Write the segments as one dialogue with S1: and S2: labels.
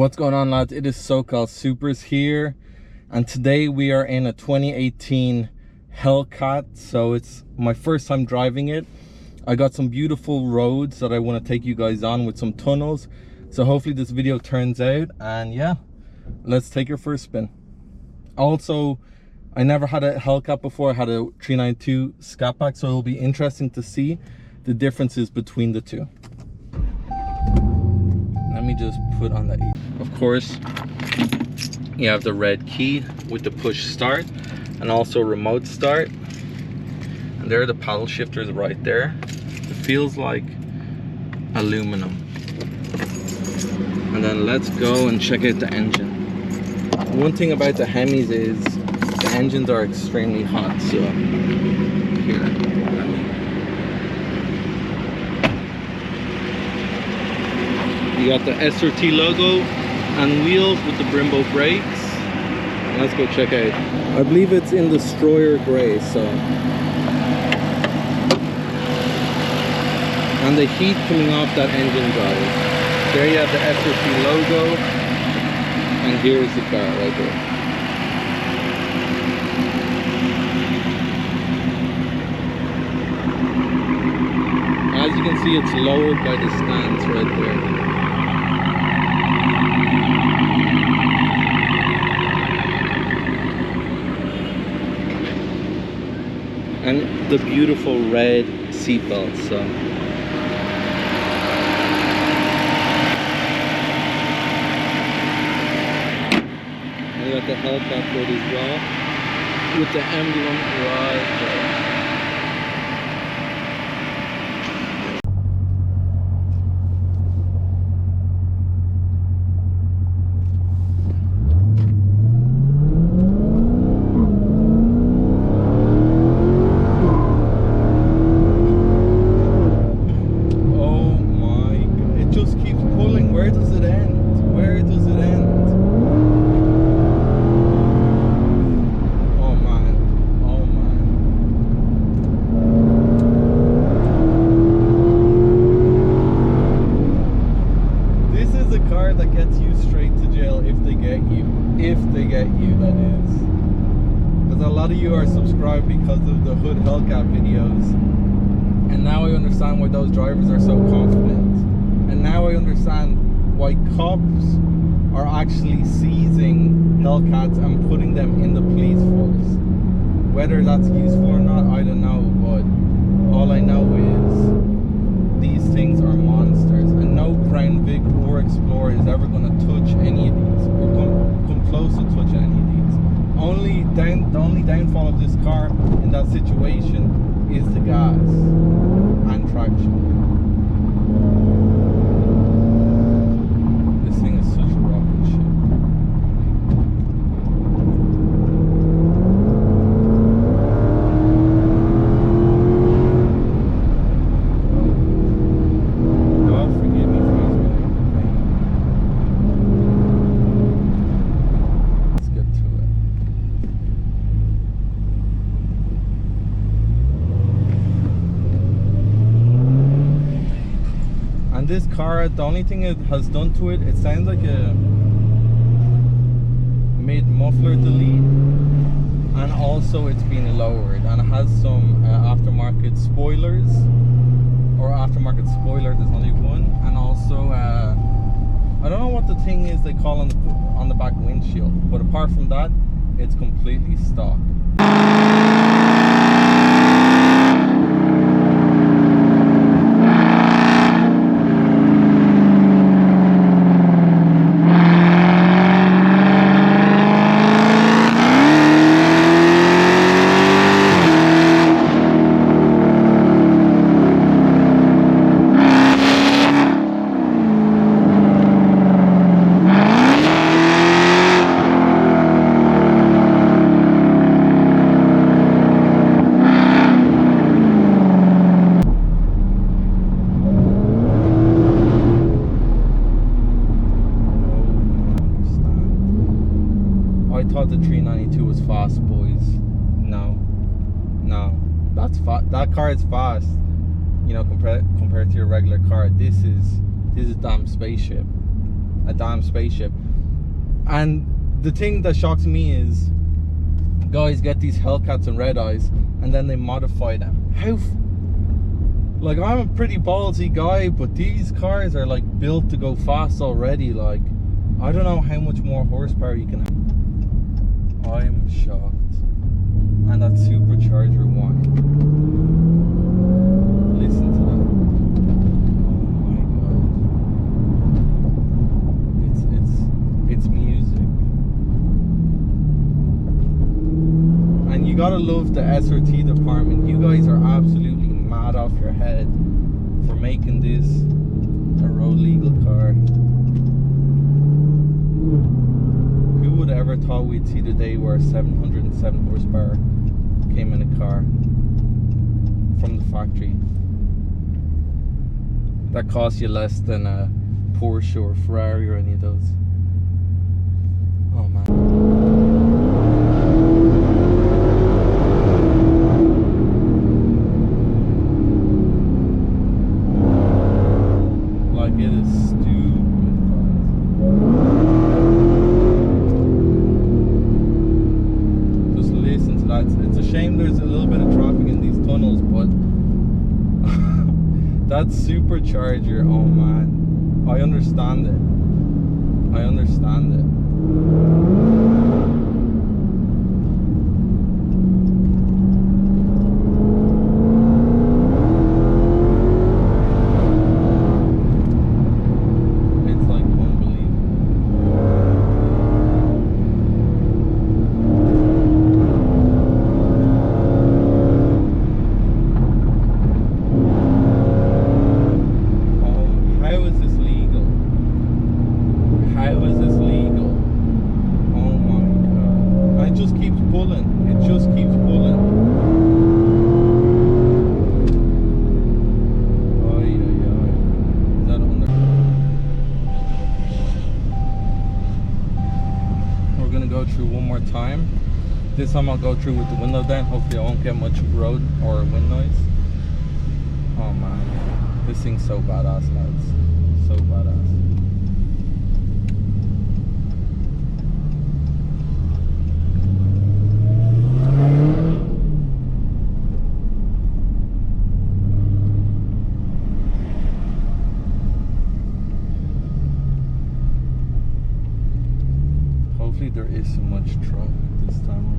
S1: What's going on, lads? It is SoCal Supers here, and today we are in a 2018 Hellcat. So it's my first time driving it. I got some beautiful roads that I want to take you guys on with some tunnels, so hopefully this video turns out. And yeah, let's take your first spin. Also, I never had a Hellcat before. I had a 392 Scatpack, so it'll be interesting to see the differences between the two. Let me just put on the 8. Of course, you have the red key with the push start and also remote start. And there are the paddle shifters right there. It feels like aluminum. And then let's go and check out the engine. One thing about the Hemis is the engines are extremely hot. So here. You got the SRT logo and wheels with the Brembo brakes. Let's go check out. I believe it's in Destroyer Grey, so. And the heat coming off that engine drive. There you have the SRT logo, and here's the car right there. As you can see, it's lowered by the stands right there. And the beautiful red seatbelt. So and we got the Hellcat hood as well with the emblem right there. That gets you straight to jail if they get you, that is, because a lot of you are subscribed because of the hood Hellcat videos, and now I understand why those drivers are so confident, and now I understand why cops are actually seizing Hellcats and putting them in the police force. Whether that's useful or not, I don't know, but all I know is these things are monsters, and no Crown Vic or Explorer is ever going to touch any of these, or come close to touching any of these. The only downfall of this car in that situation is the gas and traction. This thing is such a rocket ship. This car, the only thing it has done to it, it sounds like a mid-muffler delete, and also it's been lowered, and it has some aftermarket spoilers, or aftermarket spoiler, there's only one, and also I don't know what the thing is they call on the back windshield, but apart from that, it's completely stock. I thought the 392 was fast, boys. No, that car is fast, you know, compared to your regular car. This is damn spaceship. a damn spaceship. And the thing that shocks me is guys get these Hellcats and red eyes and then they modify them. Like, I'm a pretty ballsy guy, but these cars are like built to go fast already. Like, I don't know how much more horsepower you can have. I'm shocked. And that supercharger whine. Listen to that. Oh my god. It's music. And you gotta love the SRT department. You guys are absolutely mad off your head for making this a road legal car. Who would ever thought we'd see the day where 707 horsepower came in a car from the factory that costs you less than a Porsche or Ferrari or any of those? Oh man. That supercharger, oh man, I understand it. I understand it. It's like unbelievable. This time I'll go through with the window down. Hopefully I won't get much road or wind noise. Oh man, this thing's so badass, lads. So badass. Hopefully there isn't much traffic this time around.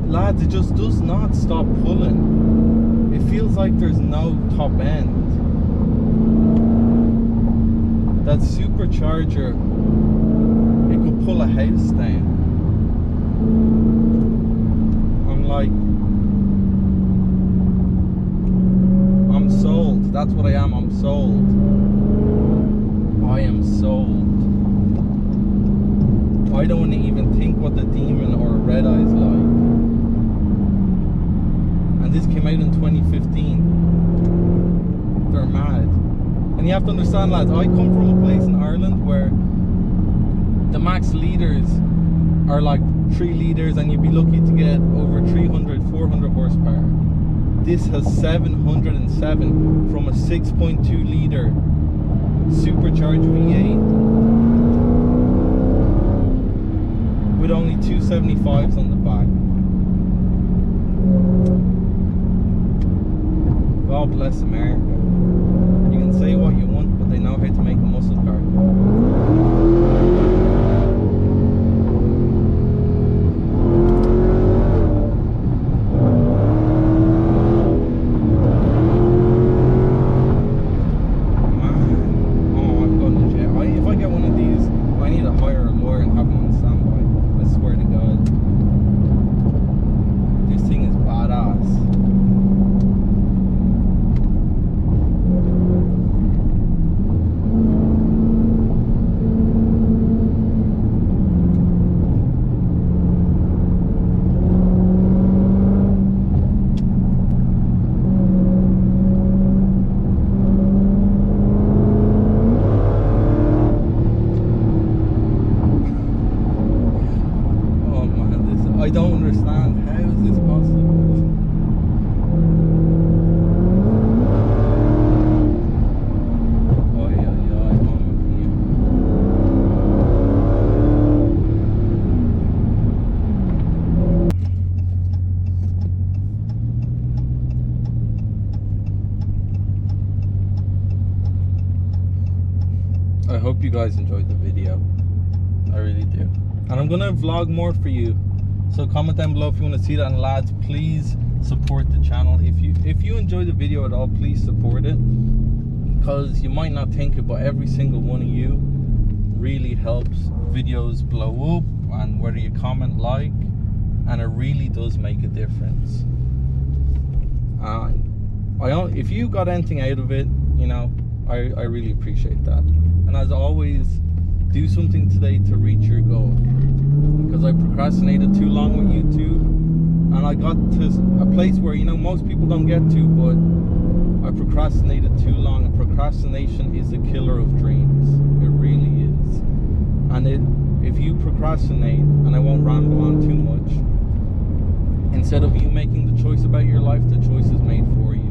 S1: Lads, it just does not stop pulling. It feels like there's no top end. That supercharger, it could pull a house down. I'm like, I'm sold. That's what I am. I'm sold. I am sold. I don't want to even think what the Demon or a Red Eye's like. And this came out in 2015. They're mad. And you have to understand, lads, I come from a place in Ireland where the max liters are like 3 liters, and you'd be lucky to get over 300, 400 horsepower. This has 707 from a 6.2 liter supercharged V8 with only 275s on the back. God bless America. You can say what you want, but they know how to make a muscle car. I don't understand. How is this possible? Oh yeah, I'm here. I hope you guys enjoyed the video. I really do. And I'm gonna vlog more for you. So comment down below if you want to see that, and lads, please support the channel. If you enjoy the video at all, please support it, because you might not think it, but every single one of you really helps videos blow up, and whether you comment, like, and it really does make a difference. If you got anything out of it, you know, I really appreciate that. And as always, do something today to reach your goal. Because I procrastinated too long with YouTube, and I got to a place where, you know, most people don't get to, but I procrastinated too long. And procrastination is the killer of dreams. It really is. And if you procrastinate, and I won't ramble on too much, instead of you making the choice about your life, the choice is made for you.